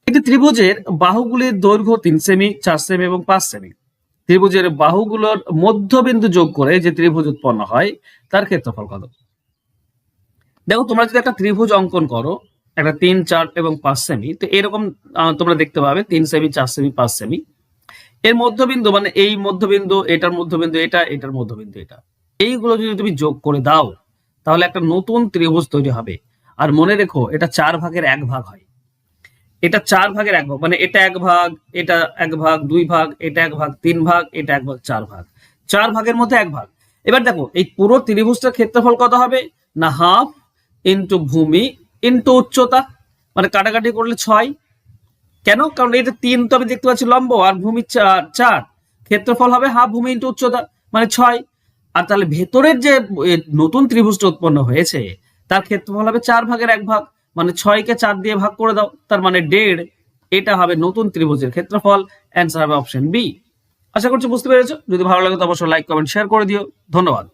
একটি ত্রিভুজের বাহুগুলির দৈর্ঘ্য 3 সেমি, 4 সেমি এবং 5 সেমি। ত্রিভুজের বাহুগুলোর মধ্যবিন্দু যোগ করে যে ত্রিভুজ উৎপন্ন হয় তার ক্ষেত্রফল কত? দেখো, তোমরা যদি একটা ত্রিভুজ অঙ্কন করো, একটা 3, 4 এবং 5 সেমি, তো এরকম তোমরা দেখতে পাবে 3 সেমি, 4 সেমি, 5 সেমি। এর মধ্যবিন্দু মানে এই মধ্যবিন্দু, এটার মধ্যবিন্দু এটা, এটার মধ্যবিন্দু এটা, এইগুলো যদি তুমি যোগ করে দাও তাহলে একটা নতুন ত্রিভুজ তৈরি হবে। আর মনে রেখো, এটা 4 ভাগের 1 ভাগ হয়। এটা 4 ভাগের 1 ভাগ, মানে এটা 1 ভাগ, এটা 1 ভাগ, 2 ভাগ, এটা 1 ভাগ, 3 ভাগ, এটা 1 ভাগ, 4 ভাগ। 4 ভাগের মধ্যে 1 ভাগ। এবার দেখো, এই পুরো ত্রিভুজটার ক্ষেত্রফল কত হবে? না হাফ ইন্টু ভূমি ইন্টু উচ্চতা, মানে কাটাকাটি করলে 6। কেন? কারণ এটা 3 তো আমি দেখতে পাচ্ছি লম্ব, আর ভূমি 4। ক্ষেত্রফল হবে হাফ ভূমি ইন্টু উচ্চতা, মানে 6। আর তাহলে ভেতরের যে নতুন ত্রিভুজটা উৎপন্ন হয়েছে তার ক্ষেত্রফল হবে 4 ভাগের 1 ভাগ, মানে 6 কে 4 দিয়ে ভাগ করে দাও, তার মানে 1.5। এটা হবে নতুন ত্রিভুজের ক্ষেত্রফল। অ্যান্সার হবে অপশন বি। আশা করছি বুঝতে পেরেছো। যদি ভালো লাগে তো অবশ্যই লাইক, কমেন্ট, শেয়ার করে দিও। ধন্যবাদ।